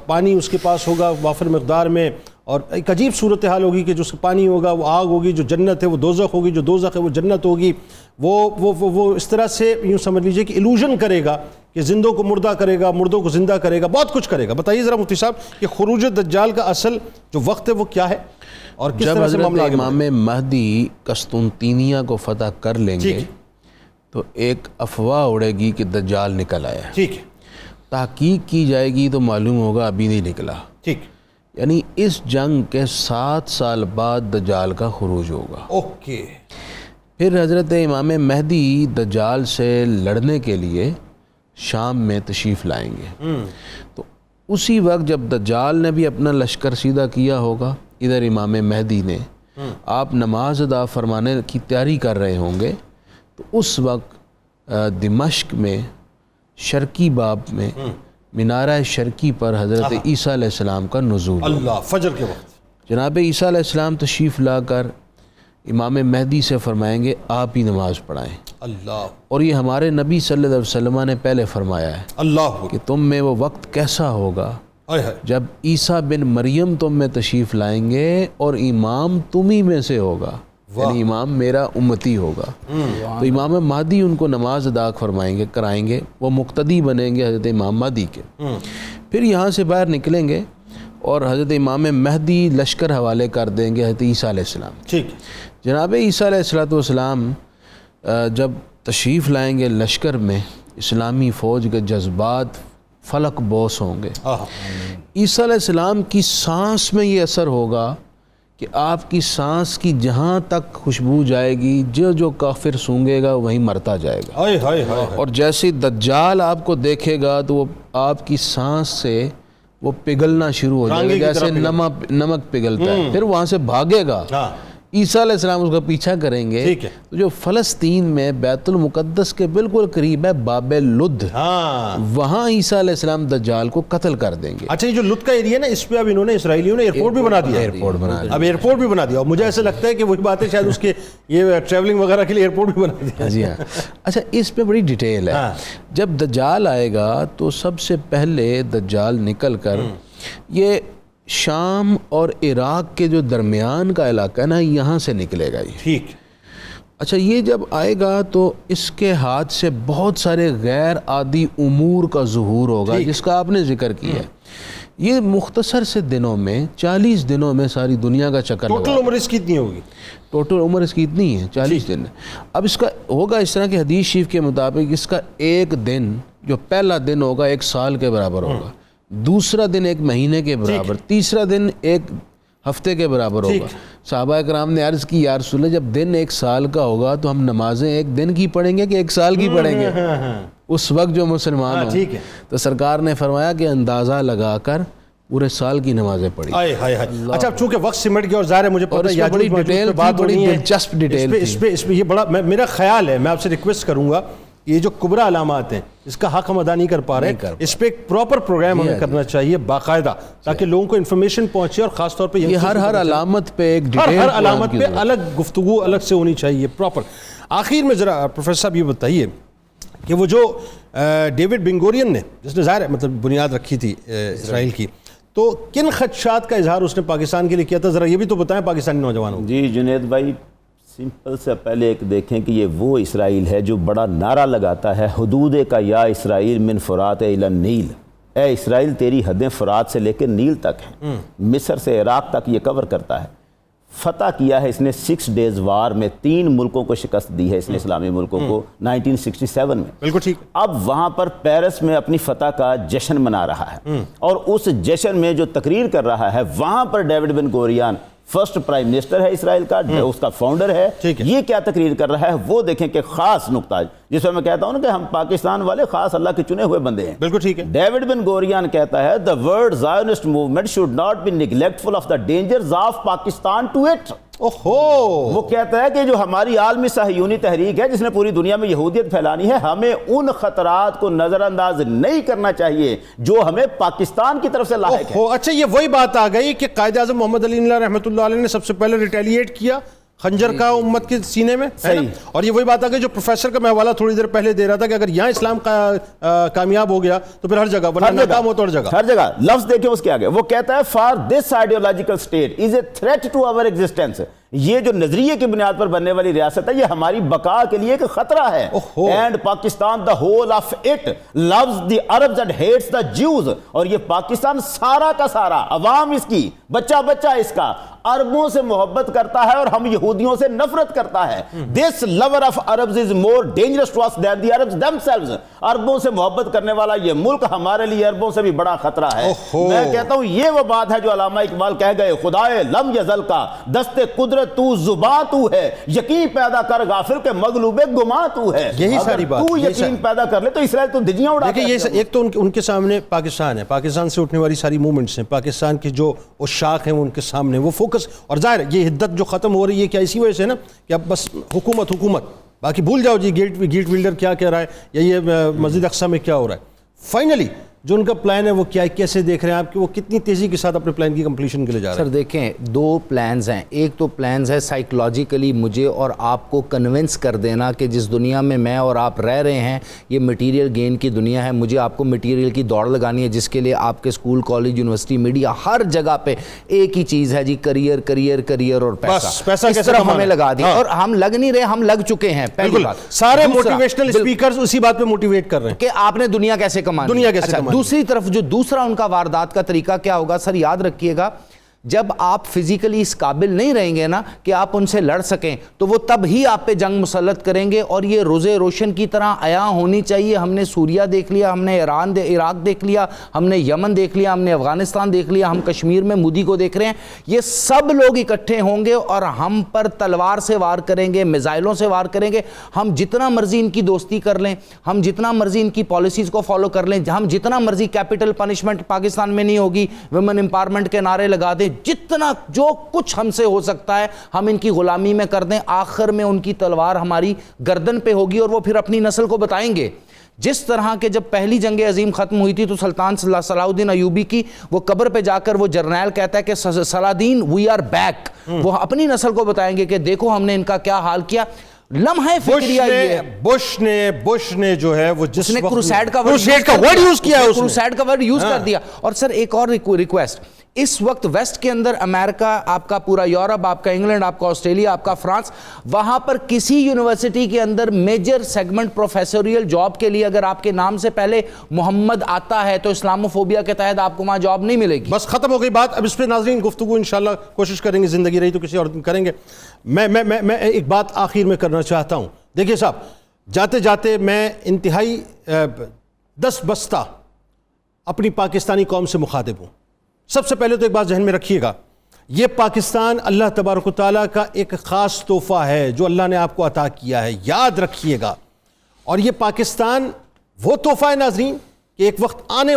پانی اس کے پاس ہوگا وافر مقدار میں, اور ایک عجیب صورتحال ہوگی کہ جو اس کا پانی ہوگا وہ آگ ہوگی, جو جنت ہے وہ دوزخ ہوگی, جو دوزخ ہے وہ جنت ہوگی. وہ اس طرح سے یوں سمجھ لیجئے کہ ایلوژن کرے گا کہ زندوں کو مردہ کرے گا, مردوں کو زندہ کرے گا, بہت کچھ کرے گا. بتائیے ذرا مفتی صاحب کہ خروج دجال کا اصل جو وقت ہے وہ کیا ہے, اور کس طرح سے معاملہ آگے بڑھے گا؟ جب حضرت امام مہدی قسطنطینیہ کو فتح کر لیں گے تو ایک افواہ اڑے گی کہ دجال نکل آیا ہے. ٹھیک ہے. تحقیق کی جائے گی تو معلوم ہوگا ابھی نہیں نکلا. ٹھیک. یعنی اس جنگ کے 7 سال بعد دجال کا خروج ہوگا. اوکے. پھر حضرت امام مہدی دجال سے لڑنے کے لیے شام میں تشریف لائیں گے. تو اسی وقت جب دجال نے بھی اپنا لشکر سیدھا کیا ہوگا، ادھر امام مہدی نے آپ نماز ادا فرمانے کی تیاری کر رہے ہوں گے، تو اس وقت دمشق میں شرقی باب میں مینارہ شرقی پر حضرت عیسیٰ علیہ السلام کا نزول. اللہ، فجر کے وقت جناب عیسیٰ علیہ السلام تشریف لا کر امام مہدی سے فرمائیں گے آپ ہی نماز پڑھائیں. اللہ. اور یہ ہمارے نبی صلی اللہ علیہ وسلم نے پہلے فرمایا ہے اللہ کہ تم میں وہ وقت کیسا ہوگا جب عیسیٰ بن مریم تم میں تشریف لائیں گے اور امام تم ہی میں سے ہوگا، یعنی امام میرا امتی ہوگا. تو امام مہدی ان کو نماز ادا فرمائیں گے، کرائیں گے، وہ مقتدی بنیں گے حضرت امام مہدی کے. پھر یہاں سے باہر نکلیں گے اور حضرت امام مہدی لشکر حوالے کر دیں گے حضرت عیسیٰ علیہ السلام. ٹھیک. جناب عیسیٰ علیہ السلام جب تشریف لائیں گے لشکر میں، اسلامی فوج کے جذبات فلک بوس ہوں گے. عیسیٰ علیہ السلام کی سانس میں یہ اثر ہوگا کہ آپ کی سانس کی جہاں تک خوشبو جائے گی، جو کافر سونگے گا وہیں مرتا جائے گا. اور جیسے دجال آپ کو دیکھے گا تو وہ آپ کی سانس سے وہ پگھلنا شروع ہو جائے گا جیسے نمک پگھلتا ہے. پھر وہاں سے بھاگے گا، عیسیٰ علیہ السلام اس کا پیچھا کریں گے. تو جو فلسطین میں بیت المقدس کے بالکل قریب ہے باب لد، وہاں عیسیٰ علیہ السلام دجال کو قتل کر دیں گے. اچھا، یہ جو لد کا ایریا نا، اس پہ اب انہوں نے اسرائیلیوں نے ایئرپورٹ بھی بنا دیا. اب ایئرپورٹ بھی بنا دیا. اور مجھے ایسا لگتا ہے کہ وہی بات ہے، شاید اس کے یہ ٹریولنگ وغیرہ کے لیے ایئرپورٹ بھی بنا دیا. جی ہاں. اچھا، اس پہ بڑی ڈیٹیل ہے. جب دجال آئے گا تو سب سے پہلے دجال نکل کر یہ شام اور عراق کے جو درمیان کا علاقہ ہے نا، یہاں سے نکلے گا یہ. ٹھیک. اچھا، یہ جب آئے گا تو اس کے ہاتھ سے بہت سارے غیر عادی امور کا ظہور ہوگا جس کا آپ نے ذکر کیا ہے. یہ مختصر سے دنوں میں 40 دنوں میں ساری دنیا کا چکر لگا. ٹوٹل عمر اس کی اتنی ہوگی؟ ٹوٹل عمر اس کی اتنی ہے 40 دن. اب اس کا ہوگا اس طرح کہ حدیث شریف کے مطابق اس کا ایک دن، جو پہلا دن ہوگا 1 سال کے برابر ہوگا، دوسرا دن 1 مہینے کے برابر، تیسرا دن 1 ہفتے کے برابر ہوگا. صحابہ کرام نے عرض کی یا رسول اللہ، جب دن 1 سال کا ہوگا تو ہم نمازیں 1 دن کی پڑھیں گے کہ 1 سال کی پڑھیں گے اس وقت جو مسلمان ہوں؟ تو سرکار نے فرمایا کہ اندازہ لگا کر پورے سال کی نمازیں پڑھی. اچھا، چونکہ وقت سمٹ گیا اور ظاہر ہے مجھے پتہ ہے بڑی ڈیٹیل بات بڑی دلچسپ ڈیٹیل اس پہ یہ بڑا میرا خیال ہے، میں آپ سے ریکویسٹ کروں گا، یہ جو کبرا علامات ہیں اس کا حق ہم ادا نہیں کر پا رہے ہیں، اس پہ ایک پراپر پروگرام ہمیں کرنا چاہیے باقاعدہ، تاکہ لوگوں کو انفارمیشن پہنچے. اور خاص طور پہ یہ ہر علامت پہ ایک ڈیٹیل، ہر علامت پہ الگ گفتگو الگ سے ہونی چاہیے پراپر. آخر میں ذرا پروفیسر صاحب یہ بتائیے کہ وہ جو ڈیوڈ بن گورین نے، جس نے ظاہر ہے مطلب بنیاد رکھی تھی اسرائیل کی، تو کن خدشات کا اظہار اس نے پاکستان کے لیے کیا تھا، ذرا یہ بھی تو بتائیں پاکستانی نوجوانوں کو. جی جنید بھائی، سمپل سے پہلے ایک دیکھیں کہ یہ وہ اسرائیل ہے جو بڑا نعرہ لگاتا ہے حدود کا یا اسرائیل من فرات الی النیل، اے اسرائیل تیری حدیں فرات سے لے کے نیل تک ہیں. مصر سے عراق تک یہ کور کرتا ہے. فتح کیا ہے اس نے 6 ڈیز وار میں، 3 ملکوں کو شکست دی ہے اس نے، اسلامی ملکوں کو 1967 میں. بالکل ٹھیک. اب وہاں پر پیرس میں اپنی فتح کا جشن منا رہا ہے، اور اس جشن میں جو تقریر کر رہا ہے وہاں پر ڈیوڈ بن گوریان فرسٹ پرائم منسٹر ہے اسرائیل کا، اس کا فاؤنڈر ہے. یہ کیا تقریر کر رہا ہے وہ دیکھیں کہ خاص نقطہ جس میں کہتا ہوں نا کہ ہم پاکستان والے خاص اللہ کے چنے ہوئے بندے ہیں. بالکل ٹھیک ہے. ڈیوڈ بن گوریان کہتا ہے the word Zionist movement should not be neglectful of the dangers of Pakistan to it. وہ کہتا ہے کہ جو ہماری عالمی صہیونی تحریک ہے جس نے پوری دنیا میں یہودیت پھیلانی ہے، ہمیں ان خطرات کو نظر انداز نہیں کرنا چاہیے جو ہمیں پاکستان کی طرف سے لاحق ہے. اچھا، یہ وہی بات آ گئی کہ قائد اعظم محمد علی رحمۃ اللہ علیہ نے سب سے پہلے ریٹیلیٹ کیا خنجر کا امت کے سینے میں. اور یہ وہی بات آ گئی جو پروفیسر کا میں حوالہ تھوڑی دیر پہلے دے رہا تھا کہ اگر یہاں اسلام کامیاب ہو گیا تو پھر ہر جگہ ناکام ہو تو ہر جگہ. لفظ دیکھیں اس کے آگے، وہ کہتا ہے for this ideological state is a threat to our existence. یہ جو نظریے کی بنیاد پر بننے والی ریاست ہے یہ ہماری بقا کے لیے ایک خطرہ ہے. And Pakistan the whole of it loves the Arabs and hates the Jews. اور یہ پاکستان سارا کا سارا، عوام اس کی، بچہ بچہ اس کا، عربوں سے محبت کرتا ہے اور ہم یہودیوں سے نفرت کرتا ہے. This lover of Arabs is more dangerous to us than the Arabs themselves. عربوں سے محبت کرنے والا یہ ملک ہمارے لیے عربوں سے بھی بڑا خطرہ ہے. میں کہتا ہوں یہ وہ بات ہے جو علامہ اقبال کہہ گئے, خدائے لم یزل کا دست قدرت تو زباں تو ہے, یقین پیدا کر غافل کے مغلوب گماں تو ہے. یہی ساری بات تو یقین پیدا کر لے تو اسرائیل تو دھجیاں اڑا. دیکھیں یہ ایک تو ان کے سامنے پاکستان ہے, پاکستان سے اٹھنے والی ساری موومنٹس ہیں, پاکستان کے جو عشاق ہیں وہ ان کے سامنے, وہ فوکس, اور ظاہر ہے یہ حدت جو ختم ہو رہی ہے کیا اسی وجہ سے نا کہ اب بس حکومت, باقی بھول جاؤ جی گیٹ ویلڈر کیا کہہ رہا ہے یا یہ مسجد اقصی میں کیا ہو رہا ہے. فائنلی جو ان کا پلان ہے وہ کیا ہے, کیسے دیکھ رہے ہیں آپ کہ وہ کتنی تیزی کے ساتھ اپنے پلان کی کمپلیشن کے لیے جا رہے ہیں؟ سر دیکھیں دو پلانز ہیں. ایک تو پلانز ہے سائیکلوجیکلی مجھے اور آپ کو کنونس کر دینا کہ جس دنیا میں میں اور آپ رہ رہے ہیں یہ مٹیریل گین کی دنیا ہے, مجھے آپ کو مٹیریل کی دوڑ لگانی ہے جس کے لیے آپ کے اسکول, کالج, یونیورسٹی, میڈیا ہر جگہ پہ ایک ہی چیز ہے جی, کریئر اور پیسہ. اس طرف ہمیں لگا دیا اور ہم لگ نہیں رہے, ہم لگ چکے ہیں. پہلی بات, سارے موٹیویشنل اسپیکرز اسی بات پہ موٹیویٹ کر رہے ہیں کہ آپ نے دنیا کیسے کمانی. دوسری طرف جو دوسرا ان کا واردات کا طریقہ کیا ہوگا سر, یاد رکھیے گا جب آپ فزیکلی اس قابل نہیں رہیں گے نا کہ آپ ان سے لڑ سکیں تو وہ تب ہی آپ پہ جنگ مسلط کریں گے. اور یہ روز روشن کی طرح عیاں ہونی چاہیے. ہم نے سوریہ دیکھ لیا, ہم نے عراق دیکھ لیا, ہم نے یمن دیکھ لیا, ہم نے افغانستان دیکھ لیا, ہم کشمیر میں مودی کو دیکھ رہے ہیں. یہ سب لوگ اکٹھے ہوں گے اور ہم پر تلوار سے وار کریں گے, میزائلوں سے وار کریں گے. ہم جتنا مرضی ان کی دوستی کر لیں, ہم جتنا مرضی ان کی پالیسیز کو فالو کر لیں, ہم جتنا مرضی کیپٹل پنشمنٹ پاکستان میں نہیں ہوگی, ویمن امپاورمنٹ کے نعرے لگا دیں, جتنا جو کچھ ہم سے ہو سکتا ہے ہم ان کی غلامی میں کر دیں, آخر میں ان کی تلوار ہماری گردن پہ ہوگی اور وہ پھر اپنی نسل کو بتائیں گے. جس طرح کہ جب پہلی جنگ عظیم ختم ہوئی تھی تو سلطان صلاح الدین ایوبی کی وہ قبر پہ جا کر وہ جرنیل کہتا ہے کہ صلاح الدین وی آر بیک, وہ اپنی نسل کو بتائیں گے کہ دیکھو ہم نے ان کا کیا حال کیا. لمحہ فکریہ یہ بش نے جو ہے وہ جس نے کروسیڈ کا ورڈ یوز کیا ہے, کروسیڈ کا ورڈ یوز کر دیا. اور سر ایک اور ریکویسٹ, اس وقت ویسٹ کے اندر امریکہ, آپ کا پورا یورپ, آپ کا انگلینڈ, آپ کا آسٹریلیا, آپ کا فرانس, وہاں پر کسی یونیورسٹی کے اندر میجر سیگمنٹ پروفیسوریل جاب کے لیے اگر آپ کے نام سے پہلے محمد آتا ہے تو اسلاموفوبیا کے تحت آپ کو وہاں جاب نہیں ملے گی. بس ختم ہو گئی بات. اب اس پہ ناظرین گفتگو انشاءاللہ کوشش کریں گے, زندگی رہی تو کسی اور دن کریں گے. میں ایک بات آخر میں کرنا چاہتا ہوں. دیکھیے صاحب, جاتے جاتے میں انتہائی دست بستہ اپنی پاکستانی قوم سے مخاطب ہوں. سب سے پہلے تو ایک بات ذہن میں رکھیے گا, یہ پاکستان اللہ تبارک و تعالیٰ کا ایک خاص تحفہ ہے جو اللہ نے آپ کو عطا کیا ہے, یاد رکھیے گا. اور یہ پاکستان وہ تحفہ ہے ناظرین کہ ایک وقت آنے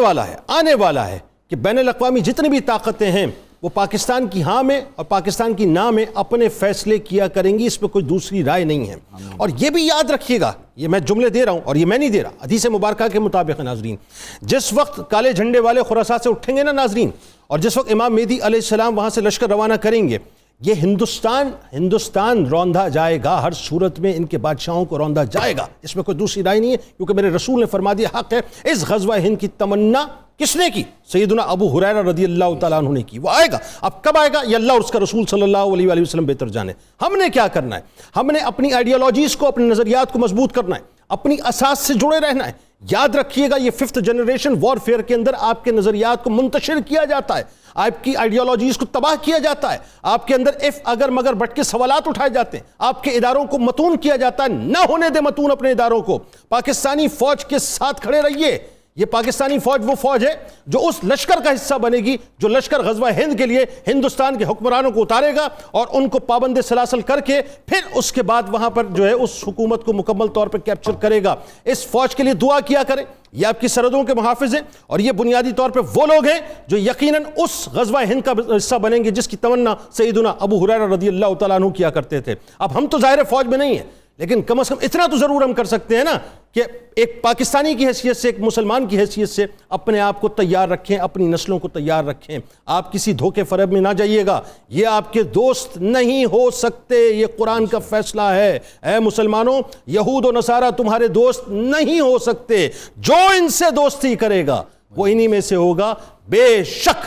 والا ہے کہ بین الاقوامی جتنی بھی طاقتیں ہیں وہ پاکستان کی ہاں میں اور پاکستان کی نا میں اپنے فیصلے کیا کریں گی, اس پہ کوئی دوسری رائے نہیں ہے. اور یہ بھی یاد رکھیے گا, یہ میں جملے دے رہا ہوں اور یہ میں نہیں دے رہا, حدیث مبارکہ کے مطابق ہے ناظرین, جس وقت کالے جھنڈے والے خراسان سے اٹھیں گے نا ناظرین, اور جس وقت امام مہدی علیہ السلام وہاں سے لشکر روانہ کریں گے, یہ ہندوستان روندہ جائے گا, ہر صورت میں ان کے بادشاہوں کو روندہ جائے گا, اس میں کوئی دوسری رائے نہیں ہے. کیونکہ میرے رسول نے فرما دیا, حق ہے اس غزوہ ہند کی تمنا کس نے کی؟ سیدنا ابو ہریرہ رضی اللہ تعالیٰ عنہ نے کی. وہ آئے گا, اب کب آئے گا یہ اللہ اور اس کا رسول صلی اللہ علیہ وآلہ وسلم بہتر جانے. ہم نے کیا کرنا ہے, ہم نے اپنی آئیڈیالوجیز کو, اپنے نظریات کو مضبوط کرنا ہے, اپنی اساس سے جڑے رہنا ہے. یاد رکھیے گا یہ 5th جنریشن وار فیئر کے اندر آپ کے نظریات کو منتشر کیا جاتا ہے, آپ کی آئیڈیالوجیز کو تباہ کیا جاتا ہے, آپ کے اندر اگر مگر بٹ کے سوالات اٹھائے جاتے ہیں, آپ کے اداروں کو متون کیا جاتا ہے. نہ ہونے دے متون اپنے اداروں کو. پاکستانی فوج کے ساتھ کھڑے رہیے. یہ پاکستانی فوج وہ فوج ہے جو اس لشکر کا حصہ بنے گی جو لشکر غزوہ ہند کے لیے ہندوستان کے حکمرانوں کو اتارے گا اور ان کو پابند سلاسل کر کے پھر اس کے بعد وہاں پر جو ہے اس حکومت کو مکمل طور پر کیپچر کرے گا. اس فوج کے لیے دعا کیا کریں, یہ آپ کی سرحدوں کے محافظ ہیں اور یہ بنیادی طور پہ وہ لوگ ہیں جو یقیناً اس غزوہ ہند کا حصہ بنیں گے جس کی تمنا سیدنا ابو ہریرہ رضی اللہ تعالیٰ عنہ کیا کرتے تھے. اب ہم تو ظاہر فوج میں نہیں ہیں, لیکن کم از کم اتنا تو ضرور ہم کر سکتے ہیں نا کہ ایک پاکستانی کی حیثیت سے, ایک مسلمان کی حیثیت سے اپنے آپ کو تیار رکھیں, اپنی نسلوں کو تیار رکھیں. آپ کسی دھوکے فریب میں نہ جائیے گا, یہ آپ کے دوست نہیں ہو سکتے, یہ قرآن کا فیصلہ ہے. اے مسلمانوں, یہود و نصارہ تمہارے دوست نہیں ہو سکتے, جو ان سے دوستی کرے گا وہ انہی میں سے ہوگا. بے شک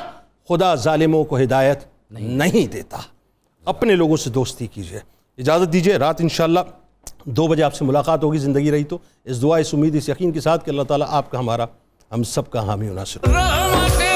خدا ظالموں کو ہدایت نہیں دیتا. اپنے لوگوں سے دوستی کیجئے. اجازت دیجئے, رات انشاءاللہ 2 بجے آپ سے ملاقات ہوگی, زندگی رہی تو. اس دعا, اس امید, اس یقین کے ساتھ کہ اللہ تعالیٰ آپ کا, ہمارا, ہم سب کا حامی و ناصر.